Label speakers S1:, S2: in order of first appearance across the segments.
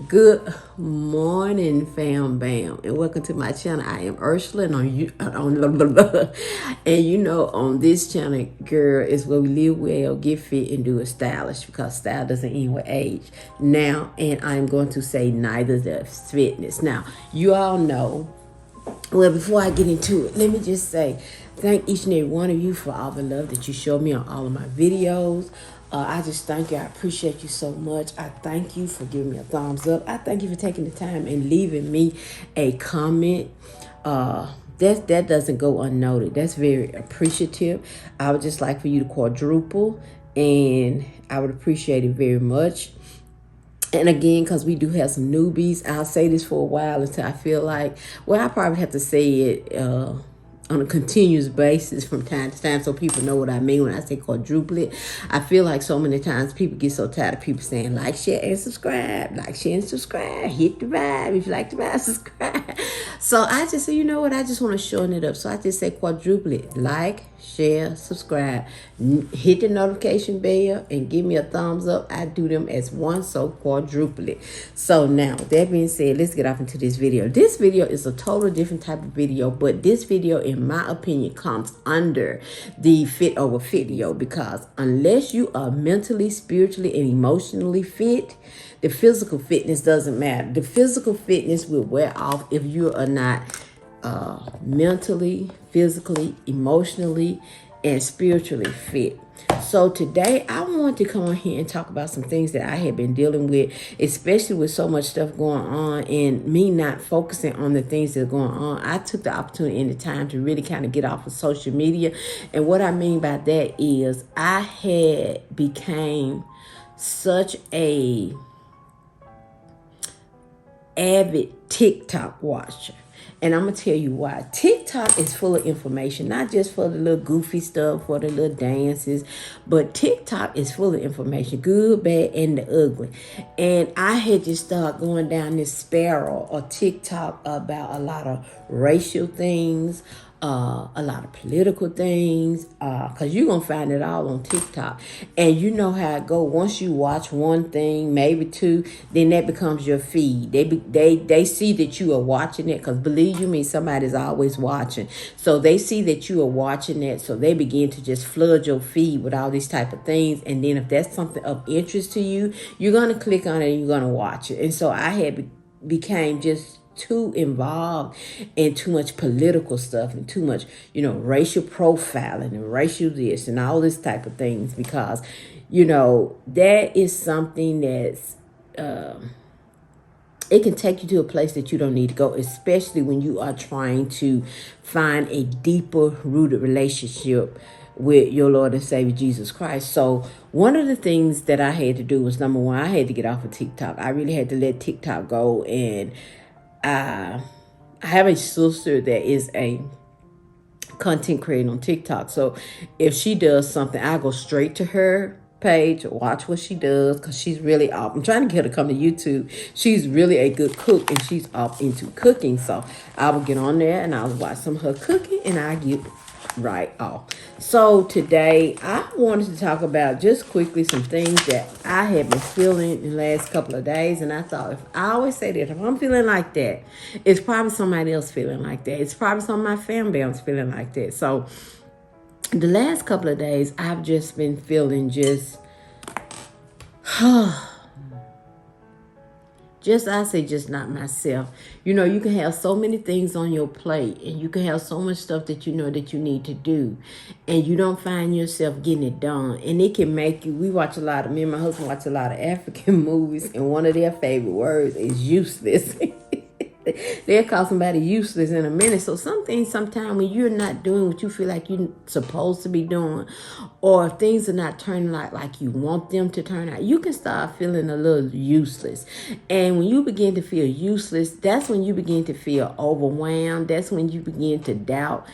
S1: Good morning, fam bam, and welcome to my channel. I am Ursula, and on this channel, girl, is where we live well, get fit, and do it stylish, because style doesn't end with age. Now, and I'm going to say neither does fitness. Now, you all know. Well, before I get into it, let me just say thank each and every one of you for all the love that you show me on all of my videos. I just thank you. I appreciate you so much. I thank you for giving me a thumbs up. I thank you for taking the time and leaving me a comment. That doesn't go unnoted. That's very appreciative. I would just like for you to quadruple, and I would appreciate it very much. And again, because we do have some newbies, I'll say this for a while until I feel like, well, I probably have to say it on a continuous basis from time to time so people know what I mean when I say quadruplet. I feel like so many times people get so tired of people saying like, share, and subscribe. Like, share, and subscribe. Hit the vibe. If you like the vibe, subscribe. So I just say, you know what? I just want to shorten it up. So I just say quadruplet. Like, share, subscribe, hit the notification bell, and give me a thumbs up. I do them as one, so quadruplet. So now, with that being said, let's get off into this video. This video is a total different type of video, but this video, in my opinion, comes under the fit over video, because unless you are mentally, spiritually, and emotionally fit, the physical fitness doesn't matter. The physical fitness will wear off if you are not mentally, physically, emotionally, and spiritually fit. So today I want to come on here and talk about some things that I have been dealing with, especially with so much stuff going on and me not focusing on the things that are going on. I took the opportunity and the time to really kind of get off of social media. And what I mean by that is I had became such a avid TikTok watcher. And I'm going to tell you why. TikTok is full of information, not just for the little goofy stuff, for the little dances, but TikTok is full of information, good, bad, and the ugly. And I had just started going down this spiral of TikTok about a lot of racial things, a lot of political things, because you're going to find it all on TikTok. And you know how it go. Once you watch one thing, maybe two, then that becomes your feed. They see that you are watching it, because believe you me, somebody's always watching. So they see that you are watching it, so they begin to just flood your feed with all these type of things. And then if that's something of interest to you, you're going to click on it and you're going to watch it. And so I had became just too involved in too much political stuff and too much, racial profiling and racial this and all this type of things, because, that is something that's, it can take you to a place that you don't need to go, especially when you are trying to find a deeper rooted relationship with your Lord and Savior Jesus Christ. So one of the things that I had to do was, number one, I had to get off of TikTok. I really had to let TikTok go. And I have a sister that is a content creator on TikTok. So if she does something, I go straight to her page, watch what she does, because she's really up. I'm trying to get her to come to YouTube. She's really a good cook, and she's up into cooking. So I will get on there and I'll watch some of her cooking, and I get right off. So today I wanted to talk about just quickly some things that I have been feeling in the last couple of days. And I thought, if I always say that, if I'm feeling like that, it's probably somebody else feeling like that. It's probably some of my family else feeling like that. So the last couple of days, I've just been feeling just not myself. You can have so many things on your plate, and you can have so much stuff that you know that you need to do, and you don't find yourself getting it done. And it can make you, me and my husband watch a lot of African movies, and one of their favorite words is useless. They'll call somebody useless in a minute. So some things, sometimes when you're not doing what you feel like you're supposed to be doing, or if things are not turning out like you want them to turn out, you can start feeling a little useless. And when you begin to feel useless, that's when you begin to feel overwhelmed. That's when you begin to doubt,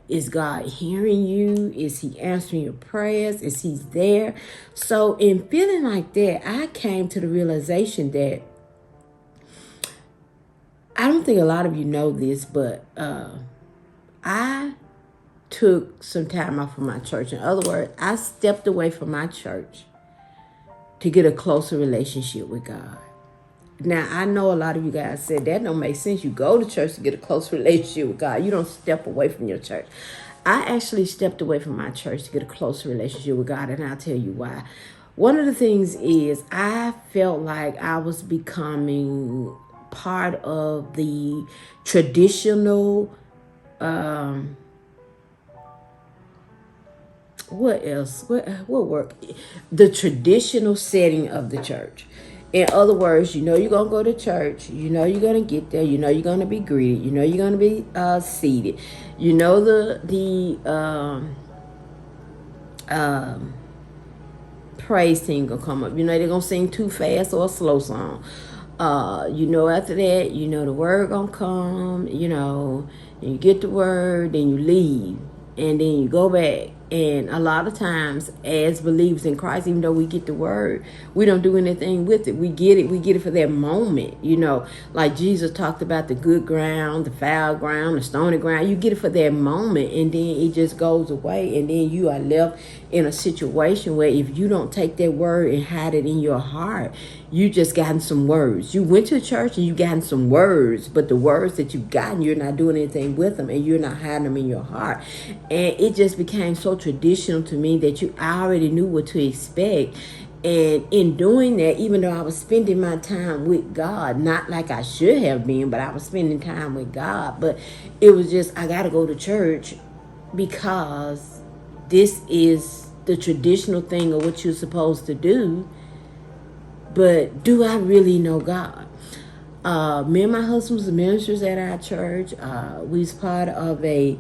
S1: is God hearing you? Is he answering your prayers? Is he there? So in feeling like that, I came to the realization that I don't think a lot of you know this, but I took some time off from my church. In other words, I stepped away from my church to get a closer relationship with God. Now, I know a lot of you guys said that don't make sense. You go to church to get a close relationship with God. You don't step away from your church. I actually stepped away from my church to get a closer relationship with God, and I'll tell you why. One of the things is I felt like I was becoming part of the traditional, what else? What work? The traditional setting of the church. In other words, you're going to go to church. You're going to get there. You're going to be greeted. You're going to be seated. The praise team going to come up. They're going to sing too fast or a slow song. After that, the word going to come. You get the word, then you leave. And then you go back. And a lot of times, as believers in Christ, even though we get the word, we don't do anything with it. We get it for that moment. Like Jesus talked about the good ground, the foul ground, the stony ground. You get it for that moment, and then it just goes away. And then you are left in a situation where if you don't take that word and hide it in your heart, you just gotten some words. You went to church and you gotten some words, but the words that you've gotten, you're not doing anything with them, and you're not hiding them in your heart. And it just became so traditional to me that I already knew what to expect. And in doing that, even though I was spending my time with God, not like I should have been, but I was spending time with God. But it was just, I got to go to church because this is the traditional thing of what you're supposed to do. But do I really know God? Me and my husband was ministers at our church. We was part of a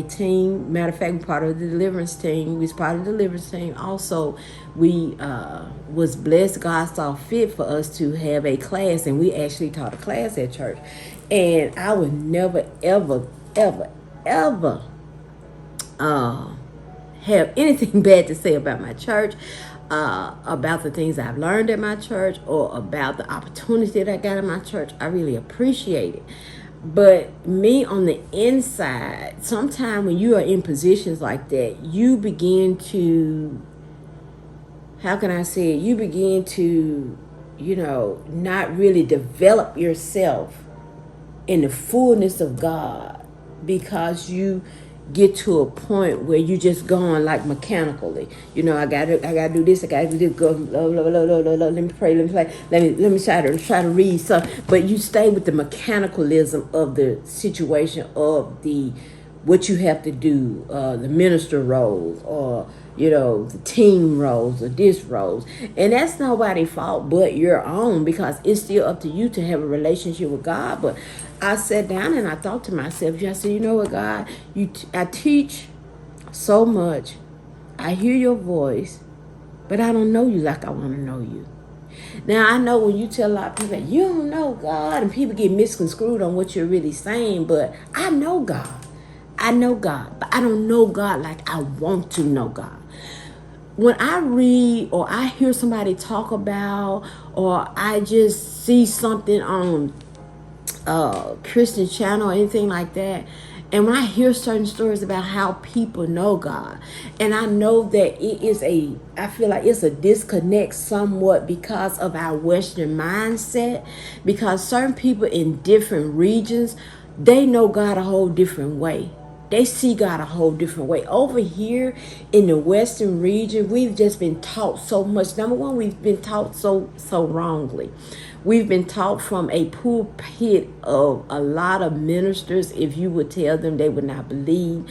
S1: team. Matter of fact, we part of the deliverance team. We was part of the deliverance team. Also, we was blessed. God saw fit for us to have a class, and we actually taught a class at church. And I would never, ever, ever, ever have anything bad to say about my church. About the things I've learned at my church, or about the opportunity that I got in my church. I really appreciate it. But me on the inside, sometimes when you are in positions like that, you begin to, how can I say it? You begin to, not really develop yourself in the fullness of God, because you get to a point where you just going like mechanically. I gotta do this, I gotta do this, go blah, blah, blah, blah, blah, blah, let me pray, let me play, let me try to read something. But you stay with the mechanicalism of the situation, of the what you have to do, the minister roles, or the team roles, or this roles. And that's nobody's fault but your own, because it's still up to you to have a relationship with God. But I sat down and I thought to myself, I said, you know what, God, I teach so much. I hear your voice, but I don't know you like I want to know you. Now, I know when you tell a lot of people, you don't know God, and people get misconstrued on what you're really saying, but I know God. I know God, but I don't know God like I want to know God. When I read, or I hear somebody talk about, or I just see something on Christian channel or anything like that, and when I hear certain stories about how people know God, and I know that I feel like it's a disconnect somewhat because of our Western mindset, because certain people in different regions, they know God a whole different way. They see God a whole different way. Over here in the Western region, we've just been taught so much. Number one, we've been taught so wrongly. We've been taught from a pulpit of a lot of ministers. If you would tell them, they would not believe.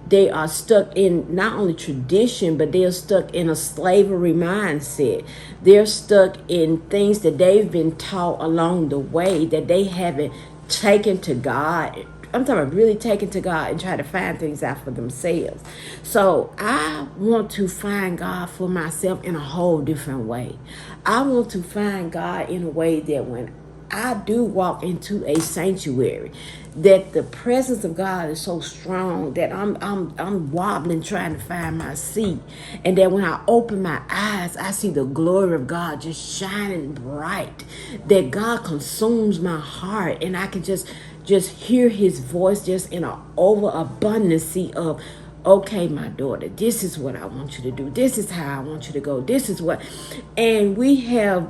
S1: They are stuck in not only tradition, but they are stuck in a slavery mindset. They're stuck in things that they've been taught along the way that they haven't taken to God. I'm talking about really taking to God and try to find things out for themselves. So I want to find God for myself in a whole different way. I want to find God in a way that when I do walk into a sanctuary, that the presence of God is so strong that I'm wobbling trying to find my seat, and that when I open my eyes, I see the glory of God just shining bright, that God consumes my heart, and I can just hear his voice just in an overabundance of, okay, my daughter, this is what I want you to do. This is how I want you to go. This is what. And we have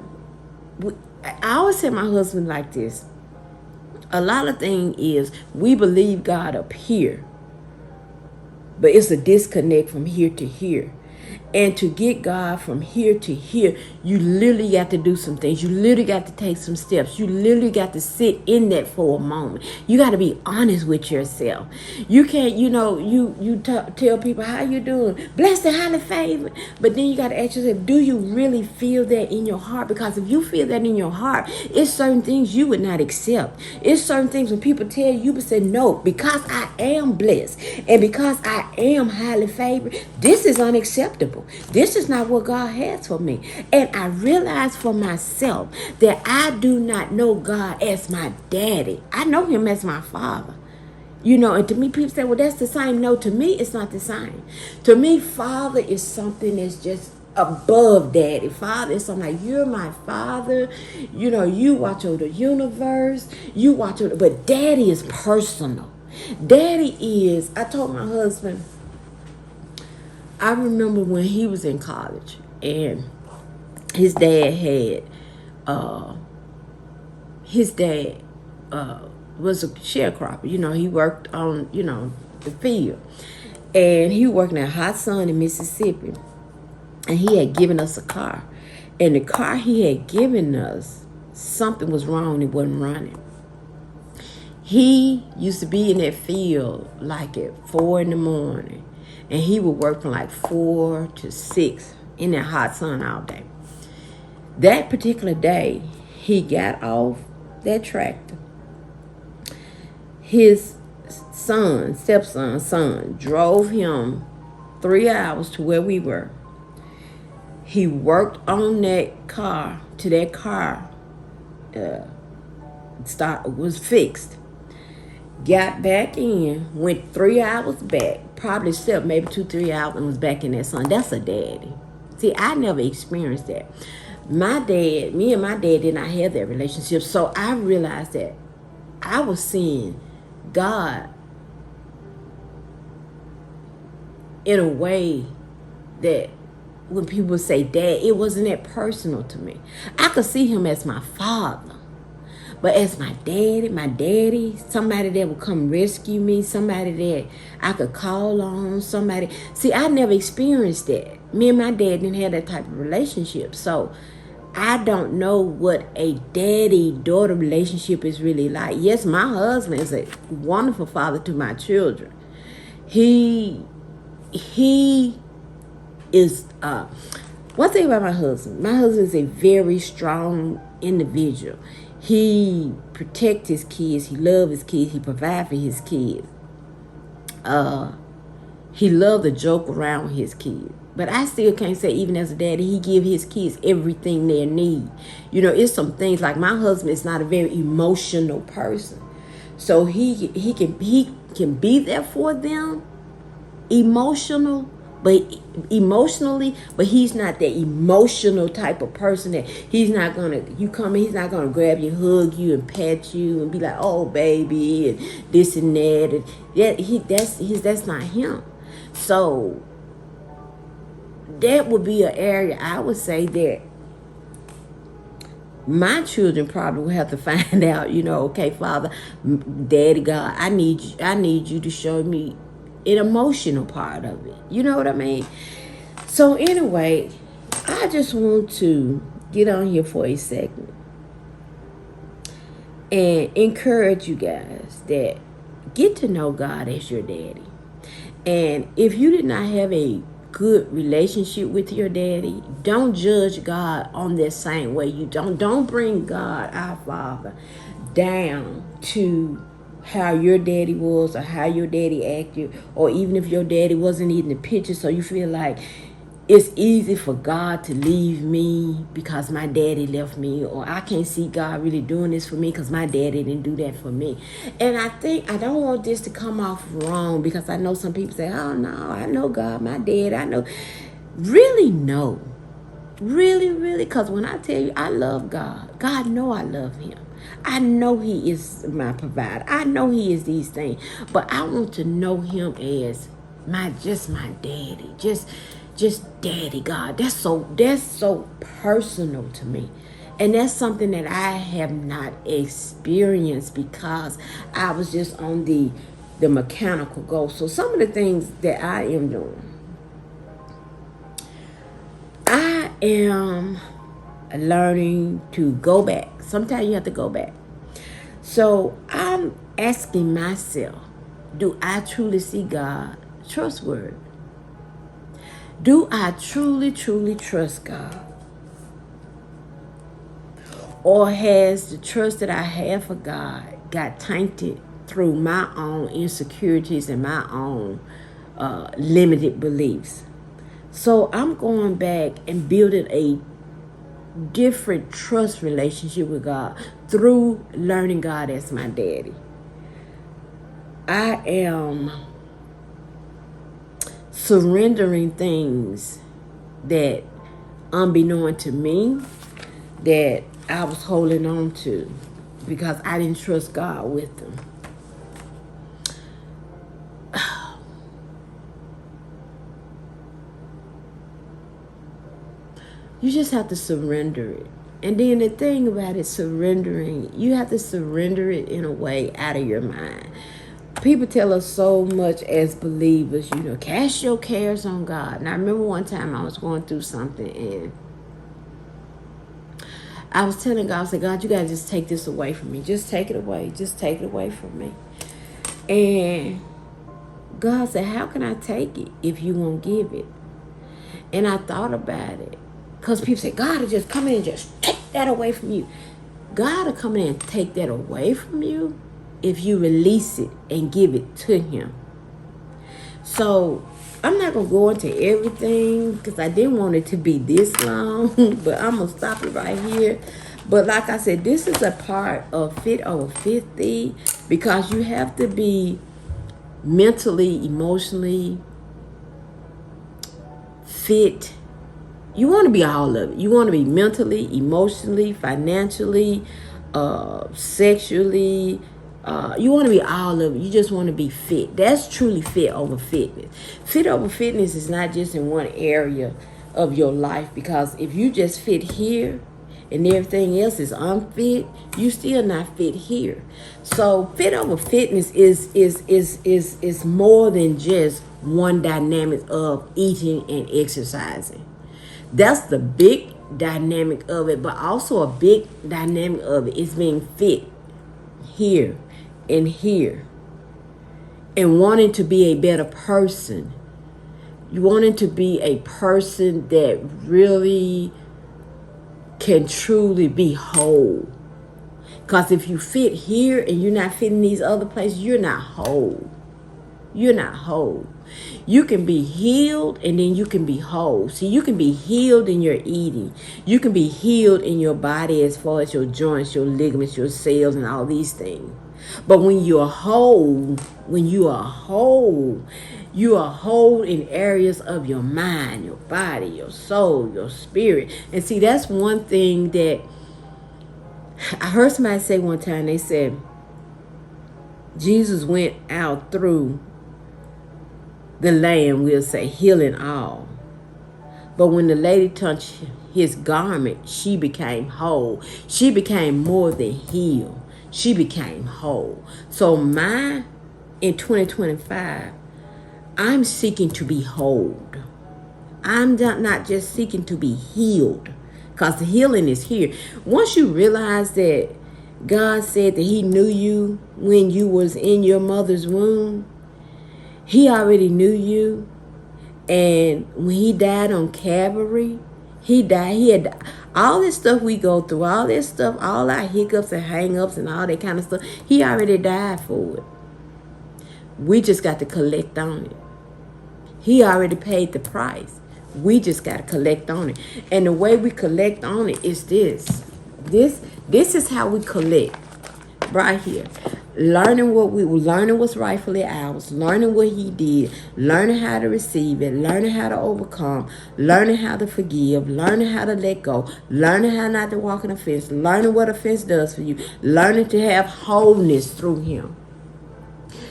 S1: I always tell my husband like this. A lot of thing is we believe God up here, but it's a disconnect from here to here. And to get God from here to here, you literally got to do some things. You literally got to take some steps. You literally got to sit in that for a moment. You got to be honest with yourself. You can't, tell people how you doing, blessed and highly favored. But then you got to ask yourself, do you really feel that in your heart? Because if you feel that in your heart, it's certain things you would not accept. It's certain things when people tell you, but say no, because I am blessed and because I am highly favored, this is unacceptable. This is not what God has for me. And I realize for myself that I do not know God as my daddy. I know him as my father. And to me, people say, well, that's the same. No, to me, it's not the same. To me, father is something that's just above daddy. Father is something like, you're my father. You watch over the universe. You watch over, but daddy is personal. Daddy is, I told my husband, I remember when he was in college and his dad was a sharecropper. He worked on, the field. And he worked in a hot sun in Mississippi. And he had given us a car. And the car he had given us, something was wrong. It wasn't running. He used to be in that field like at 4 a.m. And he would work from like 4 to 6 in that hot sun all day. That particular day, he got off that tractor. His stepson, drove him 3 hours to where we were. He worked on that car till that car was fixed. Got back in, went 3 hours back, probably slept maybe 2-3 hours and was back in that sun. That's a daddy. See, I never experienced that. Me and my dad did not have that relationship. So I realized that I was seeing God in a way that when people say dad, it wasn't that personal to me. I could see him as my father. But as my daddy, somebody that would come rescue me, somebody that I could call on, somebody. See, I never experienced that. Me and my dad didn't have that type of relationship. So I don't know what a daddy-daughter relationship is really like. Yes, my husband is a wonderful father to my children. He is, one thing about my husband is a very strong individual. He protects his kids. He loves his kids. He provides for his kids. He loves to joke around with his kids. But I still can't say, even as a daddy, he give his kids everything they need. It's some things like my husband is not a very emotional person. So he can be there for them emotionally, but he's not that emotional type of person that he's not gonna grab you, hug you, and pat you and be like, oh baby, and this and that, and that's not him. So that would be an area I would say that my children probably will have to find out, okay, Father, Daddy God, I need you to show me an emotional part of it. You know what I mean? So anyway, I just want to get on here for a second and encourage you guys that get to know God as your daddy. And if you did not have a good relationship with your daddy, don't judge God on that same way. You don't bring God, our Father, down to how your daddy was or how your daddy acted, or even if your daddy wasn't in the picture, so you feel like it's easy for God to leave me because my daddy left me, or I can't see God really doing this for me because my daddy didn't do that for me. And I think I don't want this to come off wrong, because I know some people say, oh no, I know God, my dad, I know. Really, no. Really, because when I tell you I love God, God know I love him. I know he is my provider. I know he is these things. But I want to know him as my daddy. Just daddy God. That's so personal to me. And that's something that I have not experienced because I was just on the mechanical goal. So some of the things that I am doing, I am learning to go back. Sometimes you have to go back. So I'm asking myself, do I truly see God trustworthy? Do I truly, truly trust God? Or has the trust that I have for God got tainted through my own insecurities and my own limited beliefs? So I'm going back and building a different trust relationship with God through learning God as my daddy. I am surrendering things that, unbeknown to me, that I was holding on to because I didn't trust God with them. You just have to surrender it. And then the thing about it, surrendering, you have to surrender it in a way out of your mind. People tell us so much as believers, cast your cares on God. And I remember one time I was going through something and I was telling God, I said, God, you got to just take this away from me. Just take it away. Just take it away from me. And God said, how can I take it if you won't give it? And I thought about it. Because people say, God will just come in and just take that away from you. God will come in and take that away from you if you release it and give it to him. So I'm not going to go into everything because I didn't want it to be this long, but I'm going to stop it right here. But like I said, this is a part of Fit Over 50 because you have to be mentally, emotionally fit. You want to be all of it. You want to be mentally, emotionally, financially, sexually. You want to be all of it. You just want to be fit. That's truly fit over fitness. Fit over fitness is not just in one area of your life because if you just fit here and everything else is unfit, you still not fit here. So fit over fitness is more than just one dynamic of eating and exercising. That's the big dynamic of it, but also a big dynamic of it is being fit here and here and wanting to be a better person. You wanting to be a person that really can truly be whole. Because if you fit here and you're not fitting these other places, you're not whole. You're not whole. You can be healed and then you can be whole. See, you can be healed in your eating. You can be healed in your body as far as your joints, your ligaments, your cells, and all these things. But when you're whole, you are whole in areas of your mind, your body, your soul, your spirit. And see, that's one thing that I heard somebody say one time. They said, Jesus went out through the land, we'll say, healing all. But when the lady touched his garment, she became whole. She became more than healed. She became whole. So in 2025, I'm seeking to be whole. I'm not just seeking to be healed, because the healing is here. Once you realize that God said that he knew you when you was in your mother's womb, he already knew you. And when he died on Calvary, he had all this stuff we go through, all this stuff, all our hiccups and hang-ups and all that kind of stuff. He already died for it. We just got to collect on it. He already paid the price. We just got to collect on it. And the way we collect on it is this. This is how we collect. Right here. Learning what's rightfully ours, learning what he did, learning how to receive it, learning how to overcome, learning how to forgive, learning how to let go, learning how not to walk in offense, learning what offense does for you, learning to have wholeness through him.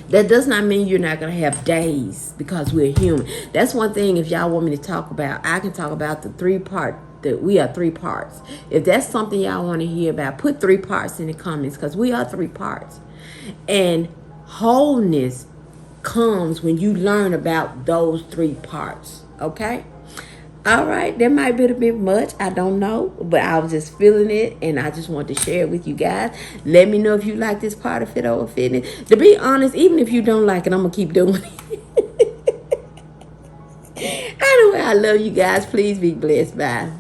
S1: That does not mean you're not going to have days, because we're human. That's one thing, if y'all want me to talk about, I can talk about the 3-part we are three parts. If that's something y'all want to hear about, put three parts in the comments, because we are three parts. And wholeness comes when you learn about those three parts. Okay? All right, that might be a bit much. I don't know, but I was just feeling it, and I just wanted to share it with you guys. Let me know if you like this part of Fit Over Fitness. To be honest, even if you don't like it, I'm gonna keep doing it. Anyway, I love you guys. Please be blessed. Bye.